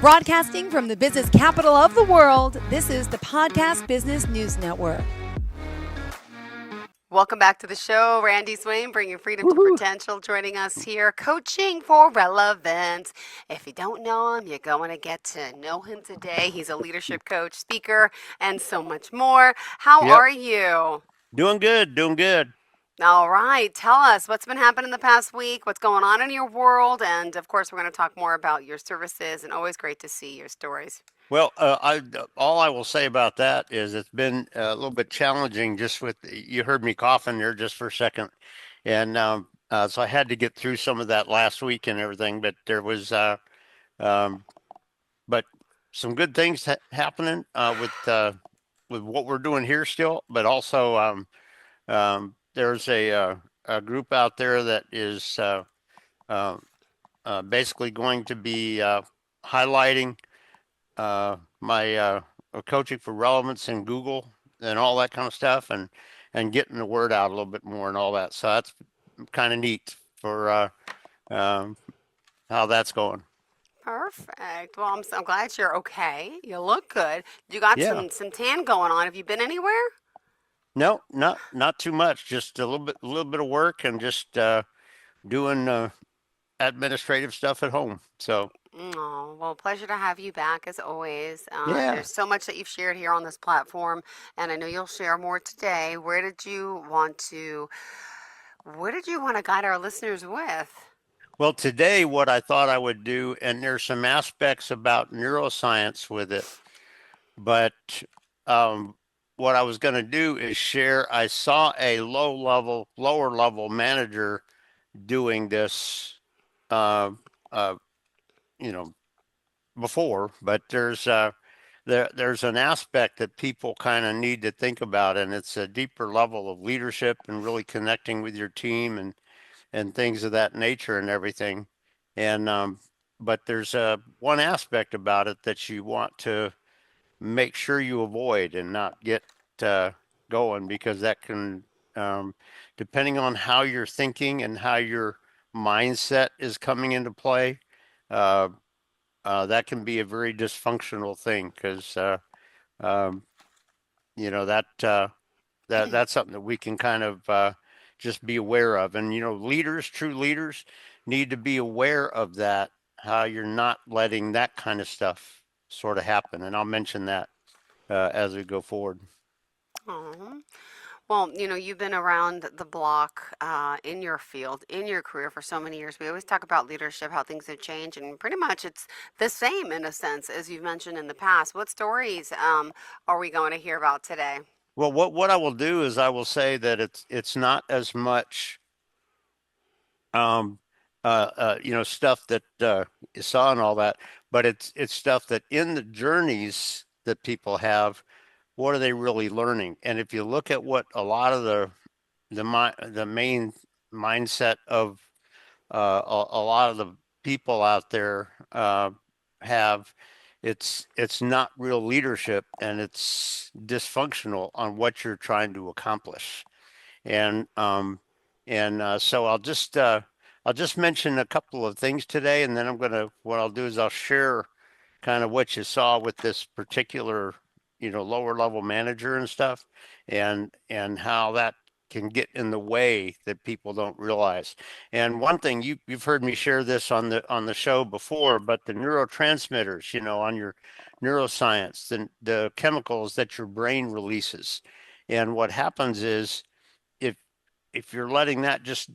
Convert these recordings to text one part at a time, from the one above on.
Broadcasting from the business capital of the world, this is the Podcast Business News Network. Welcome back to the show. Randy Swaim, bringing freedom to Woohoo. potential, joining us here, coaching for relevance. If you don't know him, you're going to get to know him today. He's a leadership coach, speaker, and so much more. How Yep. are you? Doing good. Doing good. All right. Tell us what's been happening the past week, what's going on in your world, and of course, we're going to talk more about your services, and always great to see your stories. Well, all I will say about that is it's been a little bit challenging. Just with you heard me coughing there just for a second, and so I had to get through some of that last week and everything. But there was, um, but some good things happening with what we're doing here still. But also, there's a group out there that is uh, basically going to be highlighting my coaching for relevance in Google and all that kind of stuff, and getting the word out a little bit more and all that. So that's kind of neat for how that's going. Perfect. Well, I'm glad you're okay. You look good. You got Yeah. some tan going on. Have you been anywhere? No, not too much. Just a little bit of work and just doing administrative stuff at home. So Oh, well, pleasure to have you back as always. yeah. There's so much that you've shared here on this platform, and I know you'll share more today. What did you want to guide our listeners with? Well, today what I thought I would do, and there's some aspects about neuroscience with it, but um, what I was going to do is share. I saw a lower level manager doing this, uh, uh, you know, before, but there's an aspect that people kind of need to think about, and it's a deeper level of leadership and really connecting with your team and things of that nature and everything. And but there's one aspect about it that you want to make sure you avoid and not get uh, going, because that can, um, depending on how you're thinking and how your mindset is coming into play, uh, that can be a very dysfunctional thing, because um, that's something that we can kind of just be aware of. And true leaders need to be aware of that, how you're not letting that kind of stuff sort of happen. And I'll mention that as we go forward. Oh, well, you've been around the block in your field, in your career for so many years. We always talk about leadership, how things have changed, and pretty much it's the same in a sense as you've mentioned in the past. What stories are we going to hear about today? Well, what I will do is I will say that it's not as much um, stuff that you saw and all that, but it's stuff that in the journeys that people have, what are they really learning? And if you look at what a lot of the main mindset of a lot of the people out there have, it's not real leadership, and it's dysfunctional on what you're trying to accomplish. And so I'll just mention a couple of things today, and then what I'll do is I'll share kind of what you saw with this particular, lower level manager and stuff, and how that can get in the way that people don't realize. And one thing, you've heard me share this on the show before, but the neurotransmitters, on your neuroscience, the chemicals that your brain releases. And what happens is, if if you're letting that just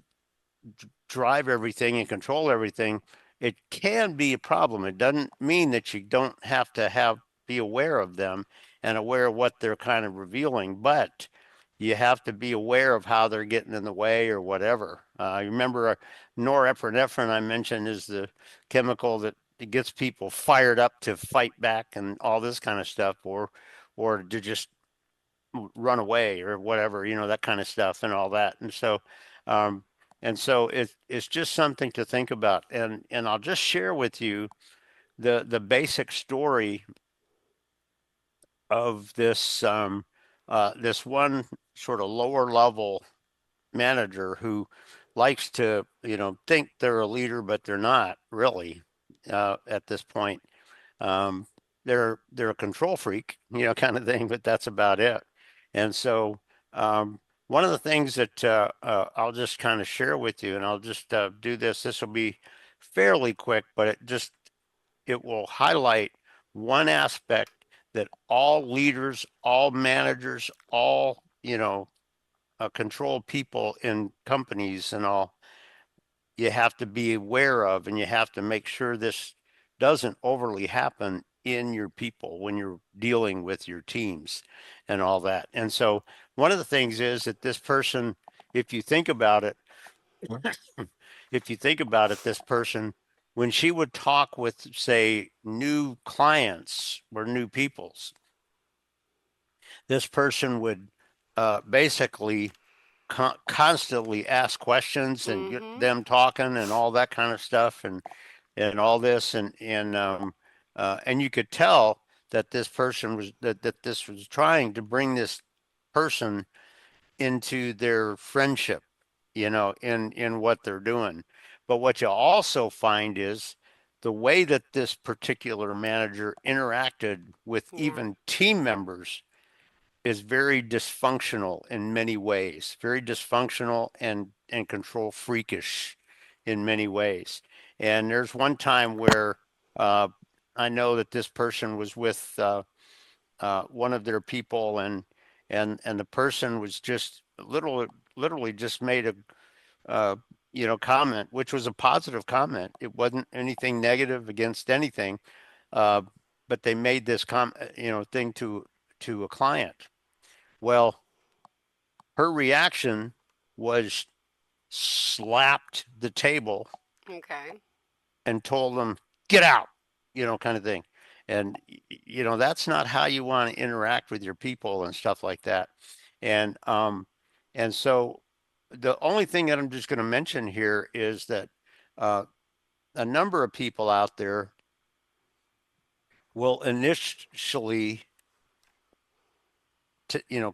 drive everything and control everything, it can be a problem. It doesn't mean that you don't have to be aware of them and aware of what they're kind of revealing, but you have to be aware of how they're getting in the way or whatever. You remember norepinephrine I mentioned is the chemical that gets people fired up to fight back and all this kind of stuff, or to just run away or whatever, that kind of stuff and all that. Um, and so it's just something to think about. And I'll just share with you the basic story of this one sort of lower level manager who likes to, think they're a leader, but they're not really at this point. Um, they're a control freak, kind of thing, but that's about it. And so one of the things that I'll just kind of share with you, and I'll just do this. This will be fairly quick, but it will highlight one aspect that all leaders, all managers, all control people in companies and all, you have to be aware of, and you have to make sure this doesn't overly happen in your people when you're dealing with your teams and all that. And so one of the things is that this person, if you think about it, if you think about it, this person, when she would talk with, say, new clients or new peoples, this person would basically constantly ask questions and get Mm-hmm. them talking and all that kind of stuff and all this and you could tell that this person was that this was trying to bring this person into their friendship, in what they're doing. But what you also find is the way that this particular manager interacted with Yeah. even team members is very dysfunctional in many ways, very dysfunctional and control freakish in many ways. And there's one time where uh, I know that this person was with one of their people, and the person was just literally just made a uh, comment, which was a positive comment. It wasn't anything negative against anything, uh, but they made this thing to a client. Well, her reaction was slapped the table Okay. and told them, get out, kind of thing. And, that's not how you want to interact with your people and stuff like that. And, and so the only thing that I'm just going to mention here is that uh, a number of people out there will initially, to,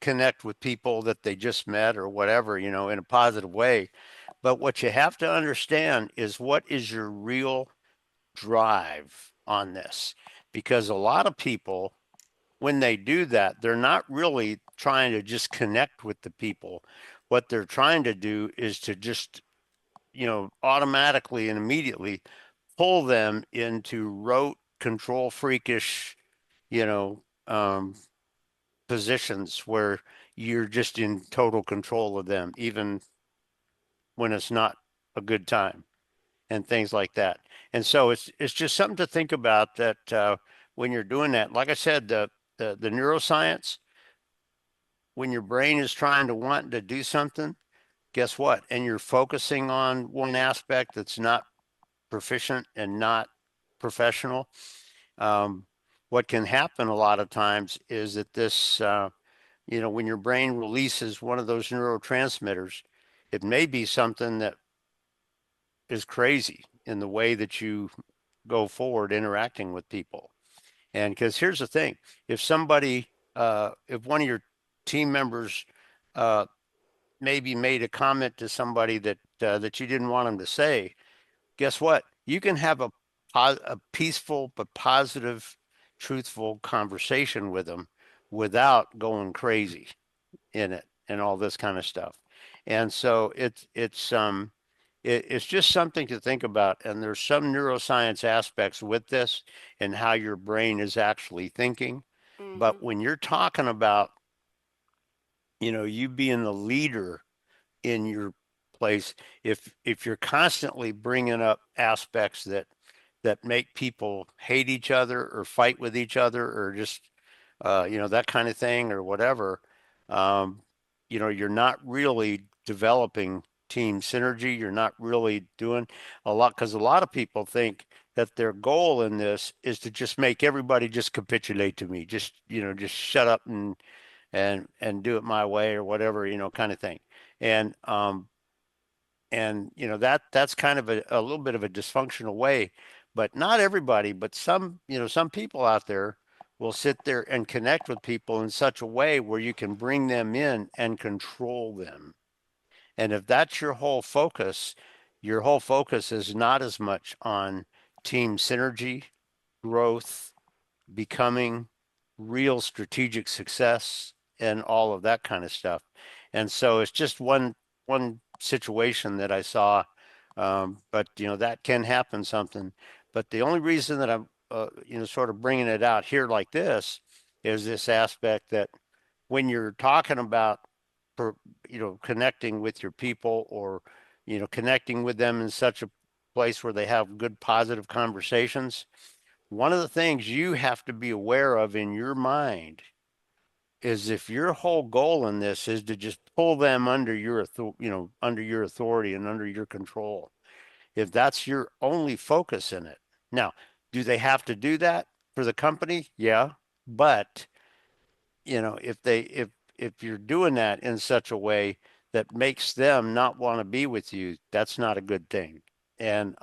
connect with people that they just met or whatever, in a positive way. But what you have to understand is what is your real drive on this? Because a lot of people, when they do that, they're not really trying to just connect with the people. What they're trying to do is to just, automatically and immediately pull them into rote, control freakish, you know, um, positions where you're just in total control of them, even when it's not a good time and things like that. And so it's just something to think about that when you're doing that. Like I said, the neuroscience, when your brain is trying to want to do something, guess what? And you're focusing on one aspect that's not proficient and not professional. Um, what can happen a lot of times is that this when your brain releases one of those neurotransmitters, it may be something that is crazy in the way that you go forward interacting with people. And because here's the thing, if one of your team members uh, maybe made a comment to somebody that you didn't want them to say, guess what? You can have a peaceful but positive, truthful conversation with them without going crazy in it and all this kind of stuff. And so it's just something to think about. And there's some neuroscience aspects with this and how your brain is actually thinking. Mm-hmm. But when you're talking about, you being the leader in your place, if you're constantly bringing up aspects that make people hate each other or fight with each other or just that kind of thing or whatever, um, you're not really developing team synergy. You're not really doing a lot because a lot of people think that their goal in this is to just make everybody just capitulate to me, just shut up and do it my way or whatever, kind of thing. And that's kind of a little bit of a dysfunctional way, but not everybody, but some people out there will sit there and connect with people in such a way where you can bring them in and control them. And if that's your whole focus is not as much on team synergy growth, becoming real strategic success, and all of that kind of stuff. And so it's just one situation that I saw, but that can happen something. But the only reason that I'm sort of bringing it out here like this is this aspect that when you're talking about per, connecting with your people, or connecting with them in such a place where they have good positive conversations, one of the things you have to be aware of in your mind is if your whole goal in this is to just pull them under your under your authority and under your control, if that's your only focus in it. Now, do they have to do that for the company? Yeah, but if you're doing that in such a way that makes them not want to be with you, that's not a good thing. And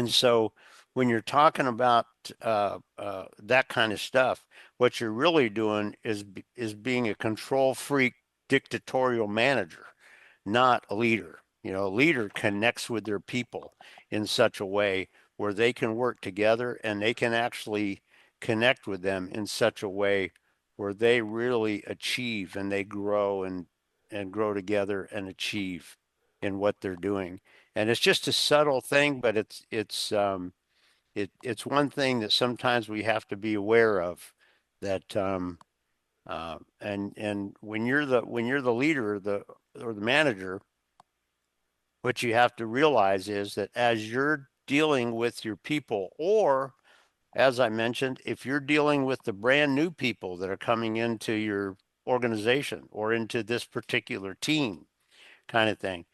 so when you're talking about that kind of stuff, what you're really doing is being a control freak, dictatorial manager, not a leader. A leader connects with their people in such a way where they can work together, and they can actually connect with them in such a way where they really achieve, and they grow and grow together and achieve in what they're doing. And it's just a subtle thing, but it's one thing that sometimes we have to be aware of, that and when you're the leader, or the manager, what you have to realize is that as you're dealing with your people, or as I mentioned, if you're dealing with the brand new people that are coming into your organization or into this particular team kind of thing,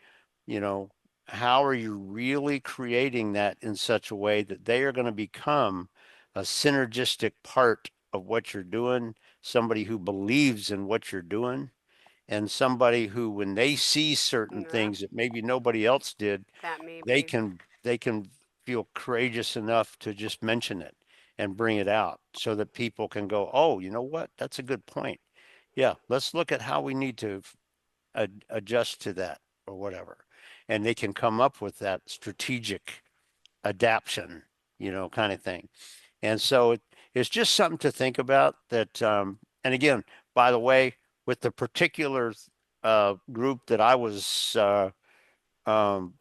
you know, how are you really creating that in such a way that they are going to become a synergistic part of what you're doing, somebody who believes in what you're doing, and somebody who, when they see certain Yeah, things that maybe nobody else did, that may they be. can they can feel courageous enough to just mention it and bring it out, so that people can go, oh, you know what, that's a good point. Yeah, let's look at how we need to adjust to that, or whatever. And they can come up with that strategic adaptation, kind of thing. And so it's just something to think about, that, and again, by the way, with the particular group that I was um,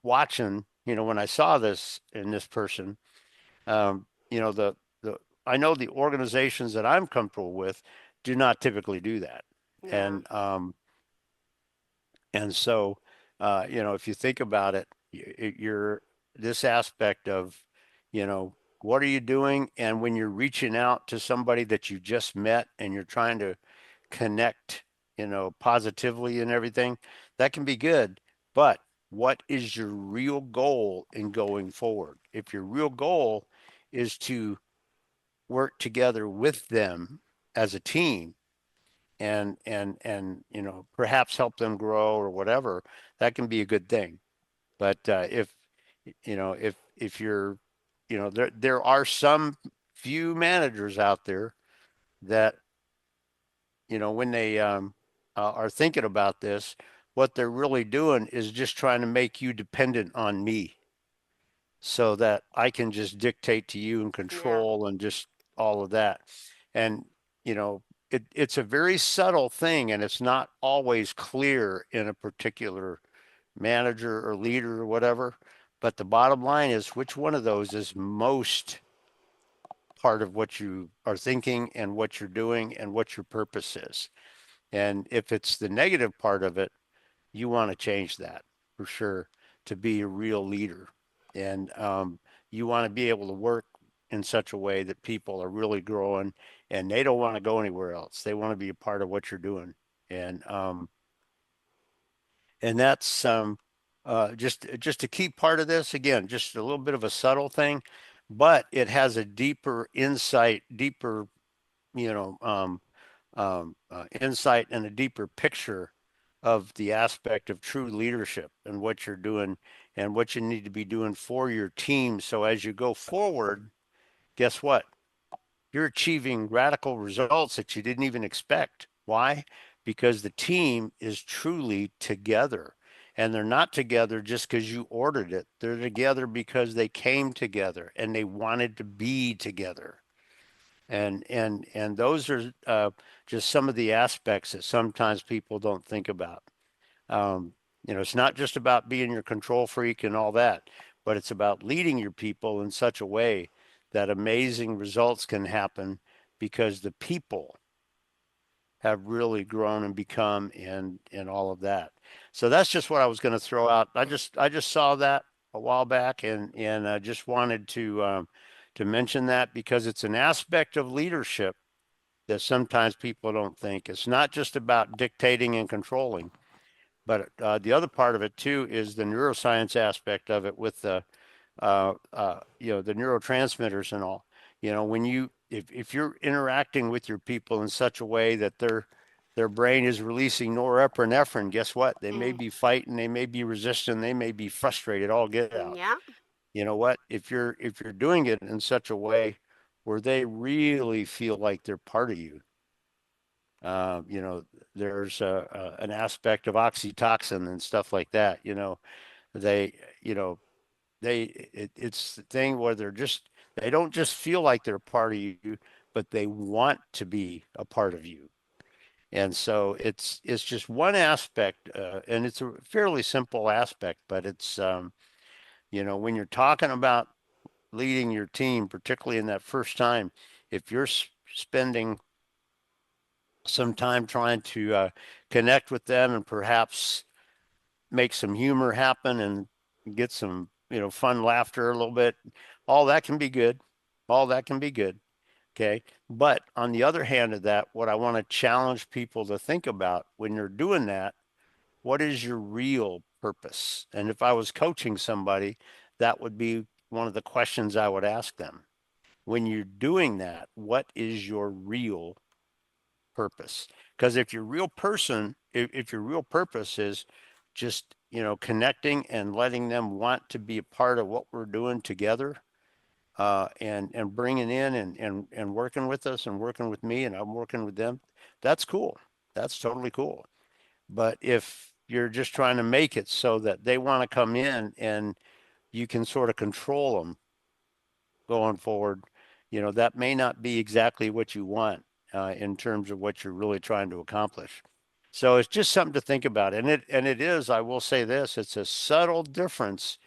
watching, when I saw this in this person, the I know the organizations that I'm comfortable with do not typically do that. Yeah. And so, if you think about it, you're this aspect of, what are you doing? And when you're reaching out to somebody that you just met, and you're trying to connect, positively and everything, that can be good. But what is your real goal in going forward? If your real goal is to work together with them as a team, and perhaps help them grow or whatever, that can be a good thing. But if you're, there are some few managers out there that, when they are thinking about this, what they're really doing is just trying to make you dependent on me, so that I can just dictate to you and Yeah. control and just all of that. And, it's a very subtle thing, and it's not always clear in a particular manager or leader or whatever. But the bottom line is, which one of those is most part of what you are thinking and what you're doing and what your purpose is? And if it's the negative part of it, you want to change that for sure, to be a real leader. And you want to be able to work in such a way that people are really growing, and they don't want to go anywhere else. They want to be a part of what you're doing. And that's just a key part of this. Again, just a little bit of a subtle thing, but it has a deeper insight, deeper, insight, and a deeper picture of the aspect of true leadership and what you're doing and what you need to be doing for your team. So as you go forward, guess what? You're achieving radical results that you didn't even expect. Why? Because the team is truly together. And they're not together just because you ordered it. They're together because they came together and they wanted to be together. And those are just some of the aspects that sometimes people don't think about. Um, it's not just about being your control freak and all that, but it's about leading your people in such a way that amazing results can happen because the people have really grown and become and all of that. So that's just what I was going to throw out. I just saw that a while back and I just wanted to mention that because it's an aspect of leadership that sometimes people don't think. It's not just about dictating and controlling, but the other part of it too is the neuroscience aspect of it with the neurotransmitters and all. When if you're interacting with your people in such a way that their brain is releasing norepinephrine, guess what? They may Mm, be fighting, they may be resisting, they may be frustrated, all get out. yeah. You know what? If you're doing it in such a way where they really feel like they're part of you, uh, you know, there's an aspect of oxytocin and stuff like that. They, you know, it's the thing where they don't just feel like they're part of you, but they want to be a part of you. And so it's just one aspect, and it's a fairly simple aspect, but it's when you're talking about leading your team, particularly in that first time, if you're spending some time trying to connect with them and perhaps make some humor happen and get some fun laughter a little bit, all that can be good. All that can be good. Okay. But on the other hand of that, what I want to challenge people to think about when you're doing that, what is your real purpose? And if I was coaching somebody, that would be one of the questions I would ask them. When you're doing that, what is your real purpose? Because if your real person, if your real purpose is just, connecting and letting them want to be a part of what we're doing together, and bringing in and working with us and working with me and I'm working with them, that's cool. That's totally cool. But if you're just trying to make it so that they want to come in and you can sort of control them going forward, that may not be exactly what you want in terms of what you're really trying to accomplish. So it's just something to think about. And it is, I will say this, it's a subtle difference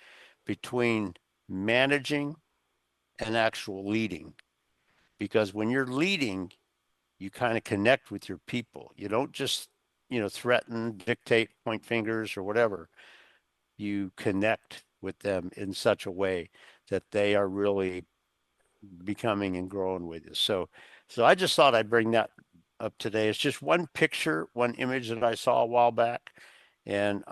between managing and actual leading. Because when you're leading, you kind of connect with your people. You don't just, threaten, dictate, point fingers or whatever. You connect with them in such a way that they are really becoming and growing with you. So I just thought I'd bring that up today. It's just one picture, one image that I saw a while back, and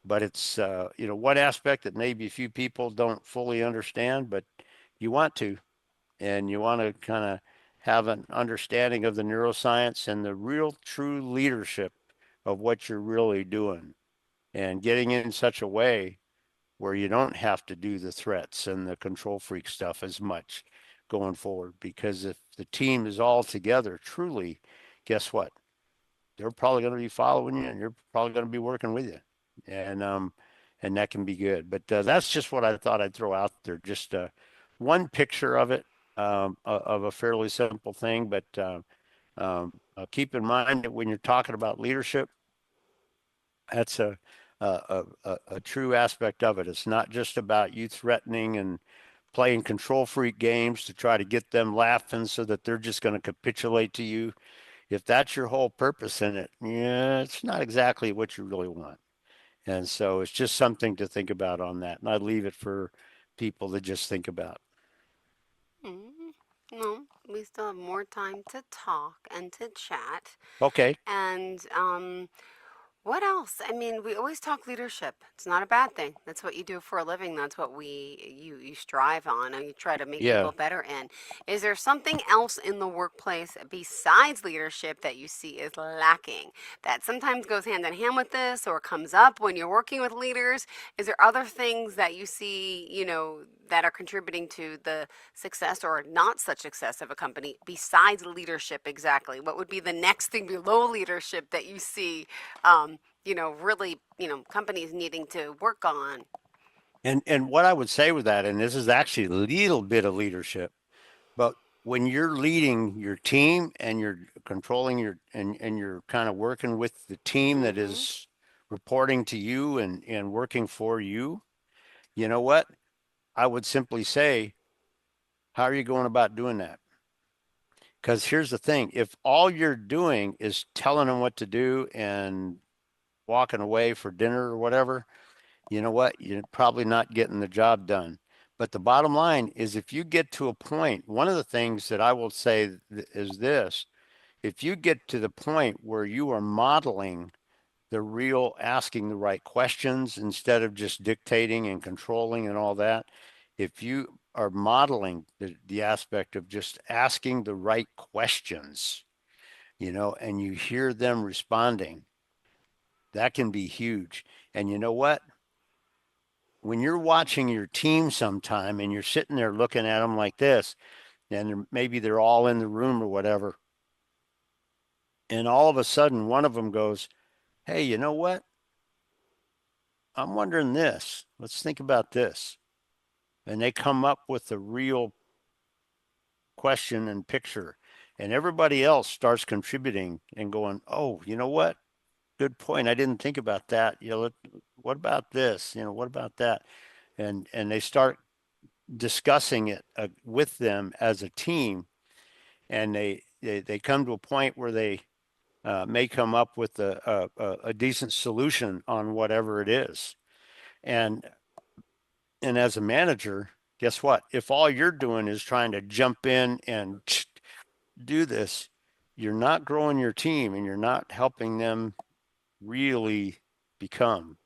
but it's one aspect that maybe a few people don't fully understand, but you want to, and you want to kind of have an understanding of the neuroscience and the real true leadership of what you're really doing and getting in such a way where you don't have to do the threats and the control freak stuff as much going forward. Because if the team is all together, truly, guess what? They're probably going to be following you, and you're probably going to be working with you, and and that can be good. But that's just what I thought I'd throw out there. Just one picture of it, of a fairly simple thing. But keep in mind that when you're talking about leadership, that's a true aspect of it. It's not just about you threatening and playing control freak games to try to get them laughing so that they're just going to capitulate to you. If that's your whole purpose in it, yeah, it's not exactly what you really want. And so it's just something to think about on that. And I'd leave it for people to just think about. Mm, no, we still have more time to talk and to chat. Okay. And what else? I mean, we always talk leadership. It's not a bad thing. That's what you do for a living. That's what you strive on and you try to make Yeah. people better in. Is there something else in the workplace besides leadership that you see is lacking that sometimes goes hand in hand with this or comes up when you're working with leaders? Is there other things that you see, that are contributing to the success or not such success of a company besides leadership exactly? What would be the next thing below leadership that you see really, companies needing to work on. And what I would say with that, and this is actually a little bit of leadership, but when you're leading your team and you're controlling and you're kind of working with the team that Mm-hmm. is reporting to you and working for you, you know what? I would simply say, how are you going about doing that? Because here's the thing, if all you're doing is telling them what to do and walking away for dinner or whatever, you know what? You're probably not getting the job done. But the bottom line is if you get to a point, one of the things that I will say is this, if you get to the point where you are modeling the real asking the right questions instead of just dictating and controlling and all that, if you are modeling the aspect of just asking the right questions, and you hear them responding, that can be huge. And you know what? When you're watching your team sometime and you're sitting there looking at them like this, and maybe they're all in the room or whatever, and all of a sudden one of them goes, "Hey, you know what? I'm wondering this. Let's think about this." And they come up with a real question and picture, and everybody else starts contributing and going, "Oh, you know what? Good point. I didn't think about that. What about this? What about that?" And they start discussing it with them as a team, and they come to a point where they may come up with a decent solution on whatever it is. And and as a manager, guess what? If all you're doing is trying to jump in and do this, you're not growing your team and you're not helping them really become.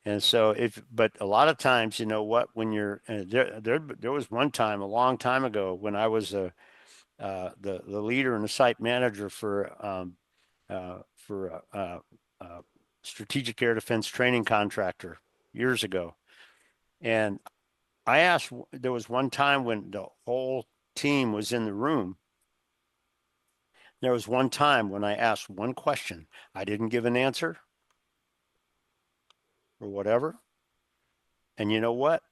And so but a lot of times, you know what, when you're there was one time a long time ago when I was the leader and the site manager for strategic air defense training contractor years ago. And there was one time when the whole team was in the room. There was one time when I asked one question. I didn't give an answer or whatever. And you know what?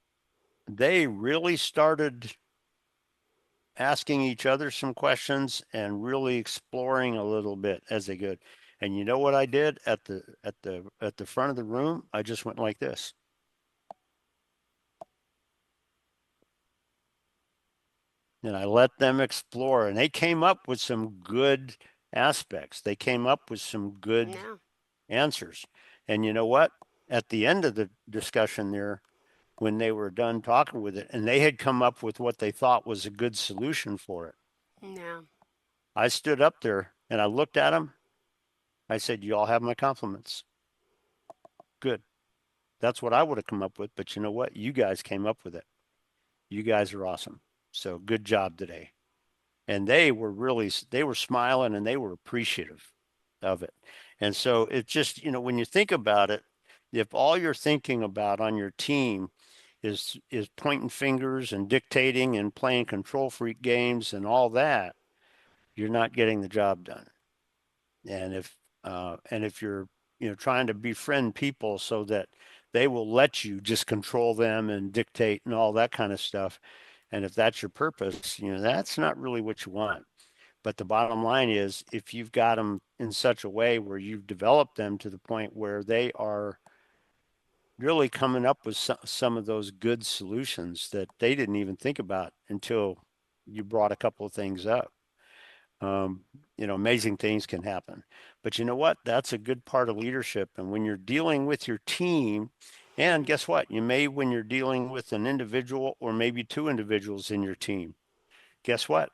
They really started asking each other some questions and really exploring a little bit as they go. And you know what I did at the front of the room? I just went like this. And I let them explore, and they came up with some good aspects. They came up with some good Yeah. answers. And you know what? At the end of the discussion there, when they were done talking with it, and they had come up with what they thought was a good solution for it, Yeah. I stood up there and I looked at them. I said, "You all have my compliments. Good. That's what I would have come up with. But you know what? You guys came up with it. You guys are awesome. So good job today." And they were smiling and they were appreciative of it. And so it just, when you think about it, if all you're thinking about on your team is pointing fingers and dictating and playing control freak games and all that, you're not getting the job done. And if you're trying to befriend people so that they will let you just control them and dictate and all that kind of stuff, and if that's your purpose, that's not really what you want. But the bottom line is, if you've got them in such a way where you've developed them to the point where they are really coming up with some of those good solutions that they didn't even think about until you brought a couple of things up, um, amazing things can happen. But you know what? That's a good part of leadership. And when you're dealing with your team, and guess what? When you're dealing with an individual or maybe two individuals in your team, guess what?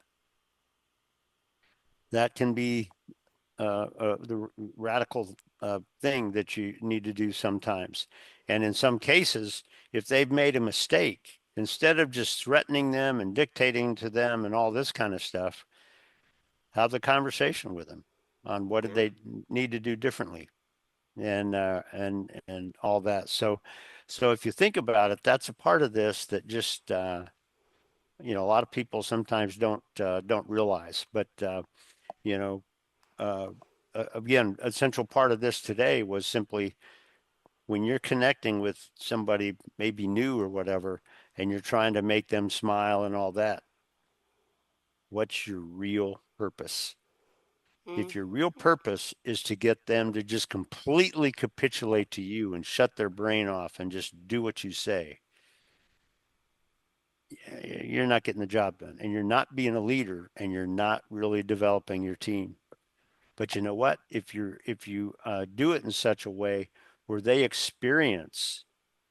That can be the radical thing that you need to do sometimes. And in some cases, if they've made a mistake, instead of just threatening them and dictating to them and all this kind of stuff, have the conversation with them on what did Yeah. they need to do differently and all that. So if you think about it, that's a part of this that just a lot of people sometimes don't realize. But you know, uh, again, a central part of this today was simply when you're connecting with somebody maybe new or whatever, and you're trying to make them smile and all that, what's your real purpose? If your real purpose is to get them to just completely capitulate to you and shut their brain off and just do what you say, you're not getting the job done, and you're not being a leader, and you're not really developing your team. But you know what? If you do it in such a way where they experience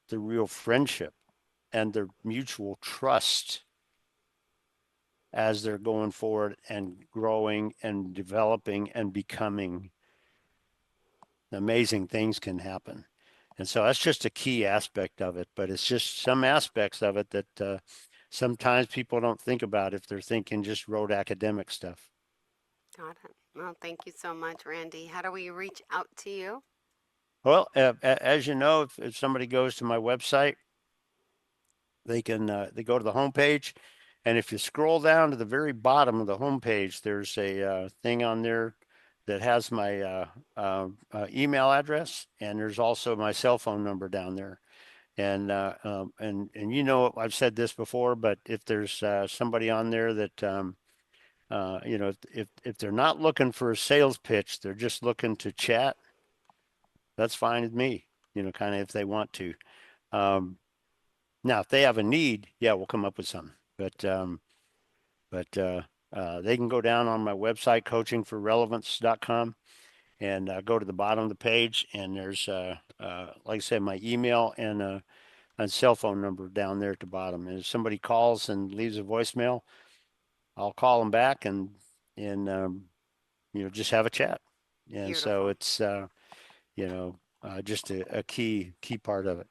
the real friendship and the mutual trust as they're going forward and growing and developing and becoming, amazing things can happen. And so that's just a key aspect of it, but it's just some aspects of it that sometimes people don't think about if they're thinking just rote academic stuff. Got it. Well, thank you so much, Randy. How do we reach out to you? Well, as you know, if somebody goes to my website, they can they go to the homepage, and if you scroll down to the very bottom of the homepage, there's a thing on there that has my email address, and there's also my cell phone number down there. And you know, I've said this before, but if there's somebody on there that you know, if they're not looking for a sales pitch, they're just looking to chat, that's fine with me. You know, kind of if they want to. Now, if they have a need, yeah, we'll come up with something. But they can go down on my website, coachingforrelevance.com, and go to the bottom of the page, and there's like I said, my email and a cell phone number down there at the bottom. And if somebody calls and leaves a voicemail, I'll call them back and you know, just have a chat. And so Beautiful. it's you know, just a key part of it.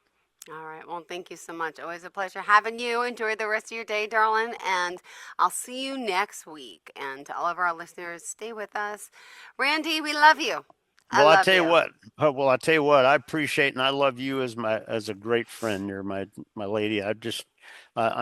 All right. Well, thank you so much. Always a pleasure having you. Enjoy the rest of your day, darling. And I'll see you next week. And to all of our listeners, stay with us. Randy, we love you. Well, I tell you what. Well, I tell you what. I appreciate and I love you as a great friend. You're my lady. I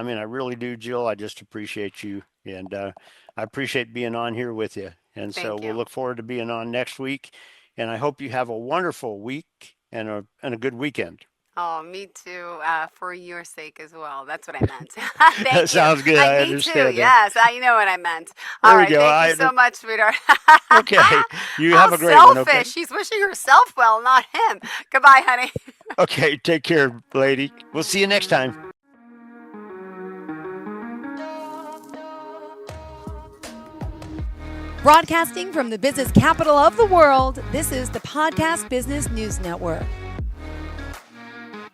mean, I really do, Jill. I just appreciate you, and I appreciate being on here with you. And so Thank we'll you. look forward to being on next week. And I hope you have a wonderful week and a good weekend. Oh, me too, for your sake as well. That's what I meant. Thank That you. sounds good. I Me too. understand that. Yes, you know what I meant. There All we right. go. Thank you so much, sweetheart. Okay. You How have a great one. selfish. Okay. She's wishing herself well, not him. Goodbye, honey. Okay. Take care, lady. We'll see you next time. Broadcasting from the business capital of the world, this is the Podcast Business News Network.